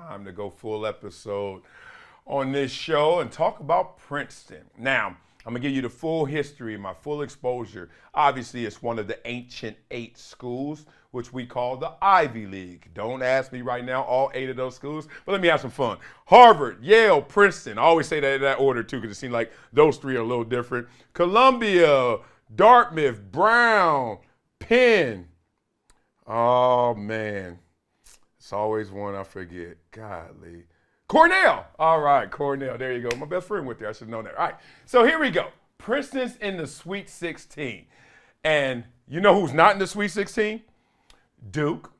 time to go full episode on this show and talk about Princeton. Now, I'm going to give you the full history, my full exposure. Obviously, it's one of the ancient 8 schools, which we call the Ivy League. Don't ask me right now all 8 of those schools, but let me have some fun. Harvard, Yale, Princeton. I always say that in that order, too, because it seems like those 3 are a little different. Columbia, Dartmouth, Brown, Penn. Oh, man. It's always one I forget. Golly. Cornell. All right, Cornell. There you go. My best friend went there. I should have known that. All right. So here we go. Princeton's in the Sweet 16. And you know who's not in the Sweet 16? Duke,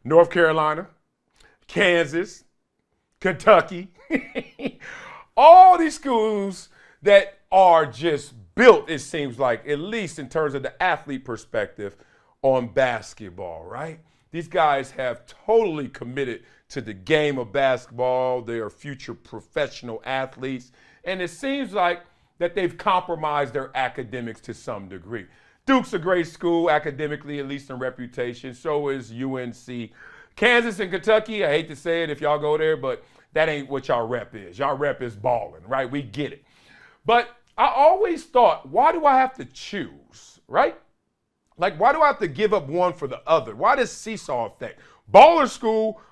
North Carolina, Kansas, Kentucky. All these schools that are just built, it seems like, at least in terms of the athlete perspective, on basketball, right? These guys have totally committed to the game of basketball. They are future professional athletes. And it seems like that they've compromised their academics to some degree. Duke's a great school academically, at least in reputation. So is UNC. Kansas and Kentucky, I hate to say it if y'all go there, but that ain't what y'all rep is. Y'all rep is balling, right? We get it. But I always thought, why do I have to choose, right? Like, why do I have to give up one for the other? Why this seesaw effect? Baller school,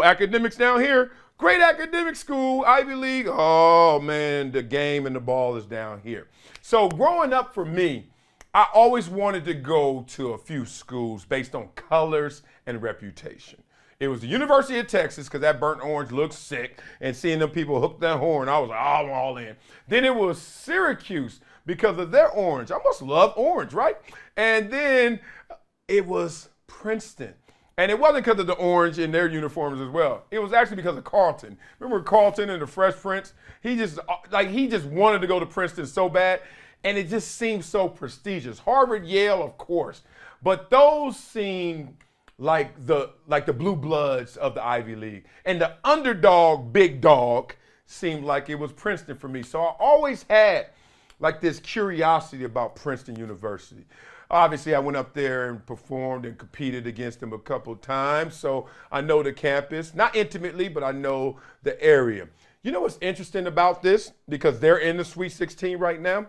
academics down here. Great academic school, Ivy League. Oh, man, the game and the ball is down here. So growing up for me, I always wanted to go to a few schools based on colors and reputation. It was the University of Texas because that burnt orange looked sick, and seeing them people hook that horn, I was like, oh, I'm all in. Then it was Syracuse because of their orange. I must love orange, right? And then it was Princeton. And it wasn't because of the orange in their uniforms as well. It was actually because of Carlton. Remember Carlton and the Fresh Prince? He just wanted to go to Princeton so bad, and it just seemed so prestigious. Harvard, Yale, of course. But those seemed like the blue bloods of the Ivy League. And the underdog, big dog, seemed like it was Princeton for me. So I always had like this curiosity about Princeton University. Obviously, I went up there and performed and competed against them a couple times. So I know the campus, not intimately, but I know the area. You know what's interesting about this? Because they're in the Sweet 16 right now,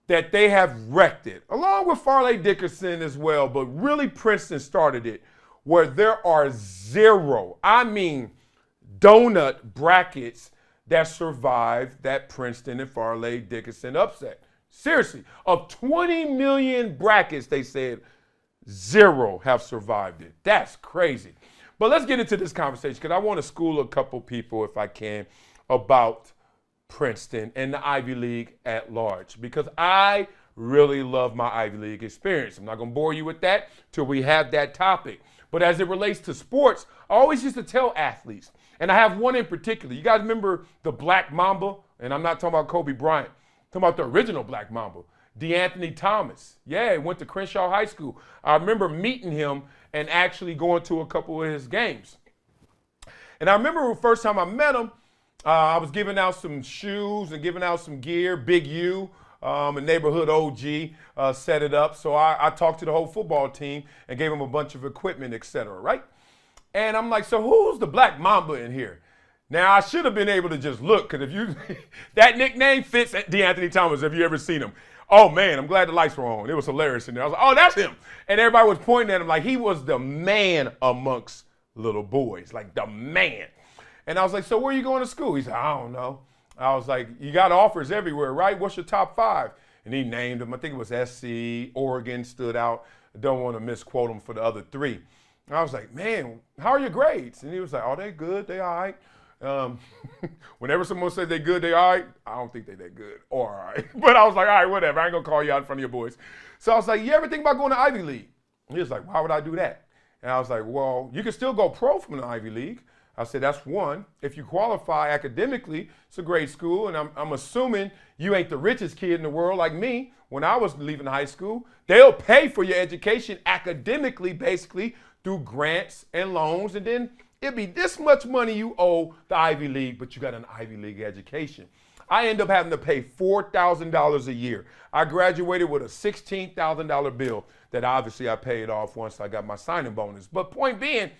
that they have wrecked it, along with Farley Dickinson as well. But really, Princeton started it where there are 0, donut brackets that survived that Princeton and Farley Dickinson upset. Seriously, of 20 million brackets, they said 0 have survived it. That's crazy. But let's get into this conversation because I want to school a couple people, if I can, about Princeton and the Ivy League at large because I really love my Ivy League experience. I'm not going to bore you with that till we have that topic. But as it relates to sports, I always used to tell athletes, and I have one in particular. You guys remember the Black Mamba? And I'm not talking about Kobe Bryant. I'm talking about the original Black Mamba, DeAnthony Thomas. Yeah, he went to Crenshaw High School. I remember meeting him and actually going to a couple of his games. And I remember the first time I met him, I was giving out some shoes and giving out some gear. Big U, a neighborhood OG, set it up. So I talked to the whole football team and gave them a bunch of equipment, et cetera, right? And I'm like, so who's the Black Mamba in here? Now, I should have been able to just look, because if you, that nickname fits DeAnthony Thomas, if you ever seen him. Oh, man, I'm glad the lights were on. It was hilarious in there. I was like, oh, that's him. And everybody was pointing at him like he was the man amongst little boys, like the man. And I was like, so where are you going to school? He said, I don't know. I was like, you got offers everywhere, right? What's your top 5? And he named them. I think it was SC, Oregon stood out. I don't want to misquote them for the other 3. And I was like, man, how are your grades? And he was like, oh, they good, they all right. Whenever someone says they good, they all right, I don't think they that good or all right. But I was like, all right, whatever. I ain't going to call you out in front of your boys. So I was like, you ever think about going to Ivy League? He was like, why would I do that? And I was like, well, you can still go pro from the Ivy League. I said, that's one. If you qualify academically, it's a great school. And I'm assuming you ain't the richest kid in the world like me. When I was leaving high school, they'll pay for your education academically, basically, through grants and loans. And then it'd be this much money you owe the Ivy League, but you got an Ivy League education. I end up having to pay $4,000 a year. I graduated with a $16,000 bill that obviously I paid off once I got my signing bonus. But point being,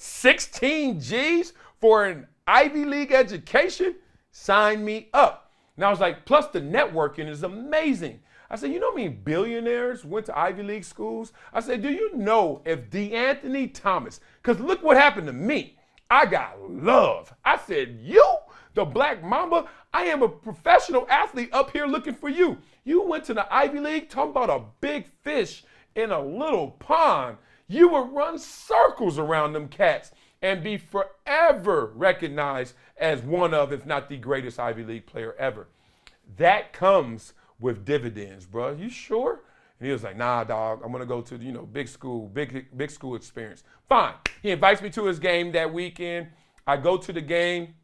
16 G's for an Ivy League education? Sign me up. And I was like, plus the networking is amazing. I said, you know how many billionaires went to Ivy League schools? I said, do you know if DeAnthony Thomas, because look what happened to me. I got love. I said, you, the Black Mamba, I am a professional athlete up here looking for you. You went to the Ivy League, talking about a big fish in a little pond. You would run circles around them cats and be forever recognized as one of, if not the greatest Ivy League player ever. That comes with dividends, bro. You sure? And he was like, nah, dog, I'm going to go to, big school experience. Fine. He invites me to his game that weekend. I go to the game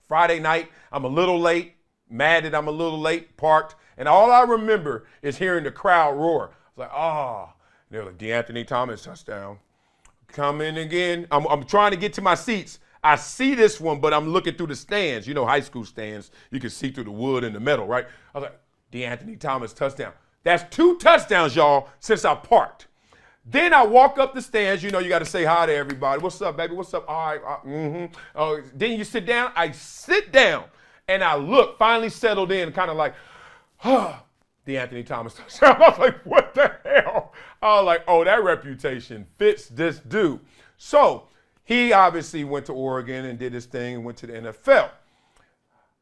Friday night. I'm a little late, mad that I'm a little late, parked. And all I remember is hearing the crowd roar. I was like, oh. They're like, DeAnthony Thomas, touchdown. Come in again. I'm trying to get to my seats. I see this one, but I'm looking through the stands. High school stands. You can see through the wood and the metal, right? I was like, DeAnthony Thomas, touchdown. That's 2 touchdowns, y'all, since I parked. Then I walk up the stands. You got to say hi to everybody. What's up, baby? What's up? All right. Then you sit down. I sit down, and I look, finally settled in, kind of like, DeAnthony Thomas touchdown. I was like, what the hell? I was like, oh, that reputation fits this dude. So he obviously went to Oregon and did his thing and went to the NFL.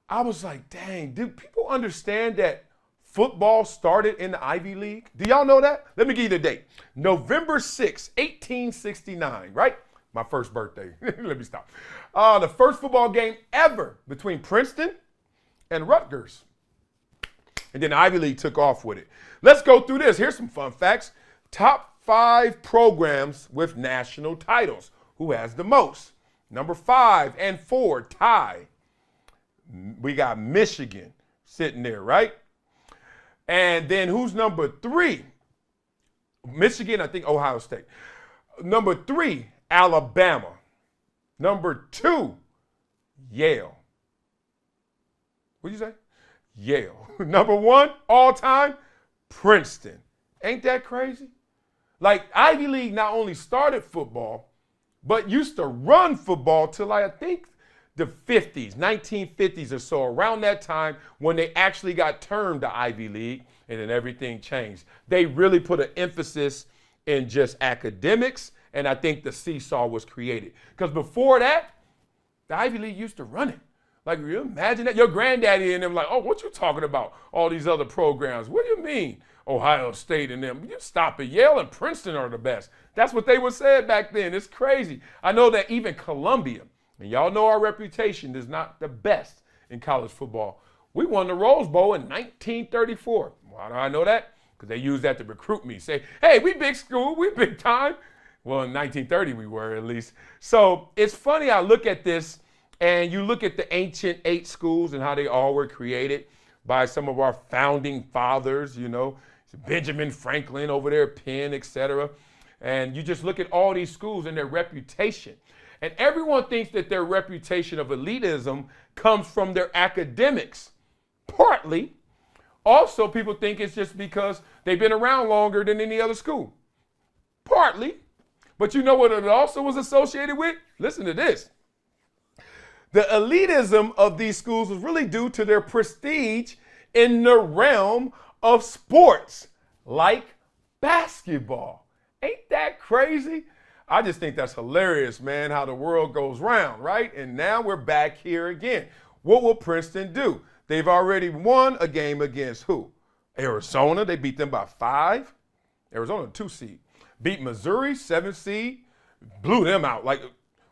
I was like, dang, do people understand that football started in the Ivy League? Do y'all know that? Let me give you the date. November 6, 1869, right? My first birthday. Let me stop. The first football game ever between Princeton and Rutgers. And then the Ivy League took off with it. Let's go through this. Here's some fun facts. Top 5 programs with national titles. Who has the most? Number 5 and 4, tie. We got Michigan sitting there, right? And then who's number 3? Michigan, I think Ohio State. Number 3, Alabama. Number 2, Yale. What'd you say? Yale. Number 1, all time, Princeton. Ain't that crazy? Like, Ivy League not only started football, but used to run football till I think the 50s, 1950s or so, around that time when they actually got termed the Ivy League, and then everything changed. They really put an emphasis in just academics, and I think the seesaw was created. Because before that, the Ivy League used to run it. Like, you imagine that? Your granddaddy and them like, oh, what you talking about? All these other programs. What do you mean? Ohio State and them. You stop it. Yale and Princeton are the best. That's what they were said back then. It's crazy. I know that even Columbia, and y'all know our reputation is not the best in college football. We won the Rose Bowl in 1934. Why do I know that? Because they used that to recruit me. Say, hey, we big school, we big time. Well, in 1930 we were, at least. So it's funny, I look at this, and you look at the ancient 8 schools and how they all were created by some of our founding fathers, Benjamin Franklin over there, Penn, etc. And you just look at all these schools and their reputation. And everyone thinks that their reputation of elitism comes from their academics. Partly. Also, people think it's just because they've been around longer than any other school. Partly. But you know what it also was associated with? Listen to this. The elitism of these schools was really due to their prestige in the realm of sports, like basketball. Ain't that crazy? I just think that's hilarious, man, how the world goes round, right? And now we're back here again. What will Princeton do? They've already won a game against who? Arizona. They beat them by 5. Arizona, 2 seed. Beat Missouri, 7 seed. Blew them out. Like,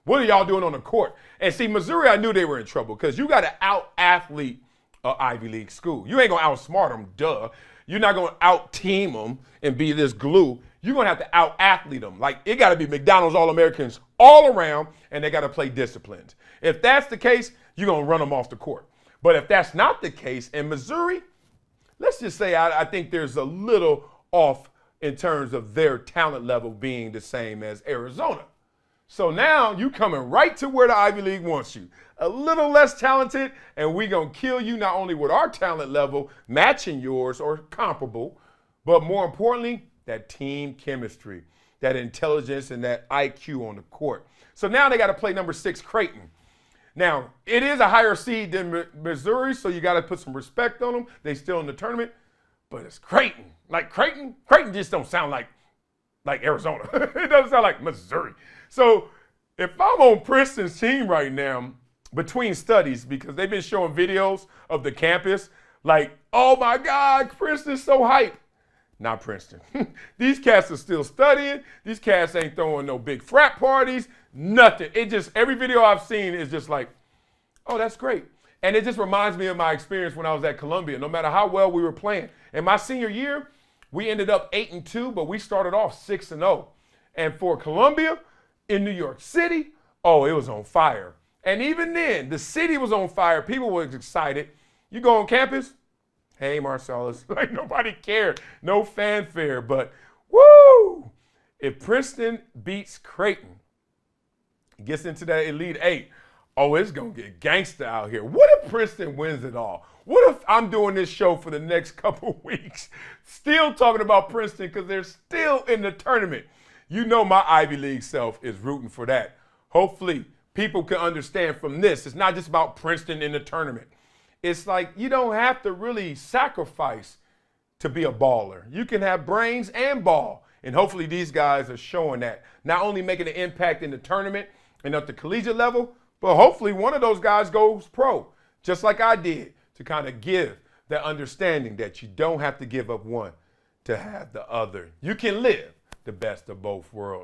what are y'all doing on the court? And see, Missouri, I knew they were in trouble because you got to out-athlete an Ivy League school. You ain't going to outsmart them, duh. You're not going to out-team them and be this glue. You're going to have to out-athlete them. Like, it got to be McDonald's All-Americans all around, and they got to play disciplined. If that's the case, you're going to run them off the court. But if that's not the case, in Missouri, let's just say I think there's a little off in terms of their talent level being the same as Arizona. So now you coming right to where the Ivy League wants you. A little less talented, and we going to kill you not only with our talent level matching yours or comparable, but more importantly, that team chemistry, that intelligence, and that IQ on the court. So now they got to play number 6 Creighton. Now, it is a higher seed than Missouri, so you got to put some respect on them. They still in the tournament, but it's Creighton. Like Creighton just don't sound like Arizona. It doesn't sound like Missouri. So if I'm on Princeton's team right now, between studies, because they've been showing videos of the campus, like, oh my God, Princeton's so hype. Not Princeton. These cats are still studying. These cats ain't throwing no big frat parties, nothing. It just, every video I've seen is just like, oh, that's great. And it just reminds me of my experience when I was at Columbia, no matter how well we were playing. In my senior year, we ended up 8-2, but we started off 6-0. And for Columbia, in New York City, oh, it was on fire. And even then, the city was on fire. People were excited. You go on campus, hey, Marcellus, like nobody cared. No fanfare, but woo! If Princeton beats Creighton, gets into that Elite 8, oh, it's going to get gangster out here. What if Princeton wins it all? What if I'm doing this show for the next couple weeks, still talking about Princeton because they're still in the tournament? You know my Ivy League self is rooting for that. Hopefully, people can understand from this. It's not just about Princeton in the tournament. It's like you don't have to really sacrifice to be a baller. You can have brains and ball. And hopefully these guys are showing that. Not only making an impact in the tournament and at the collegiate level, but hopefully one of those guys goes pro, just like I did, to kind of give that understanding that you don't have to give up one to have the other. You can live the best of both worlds.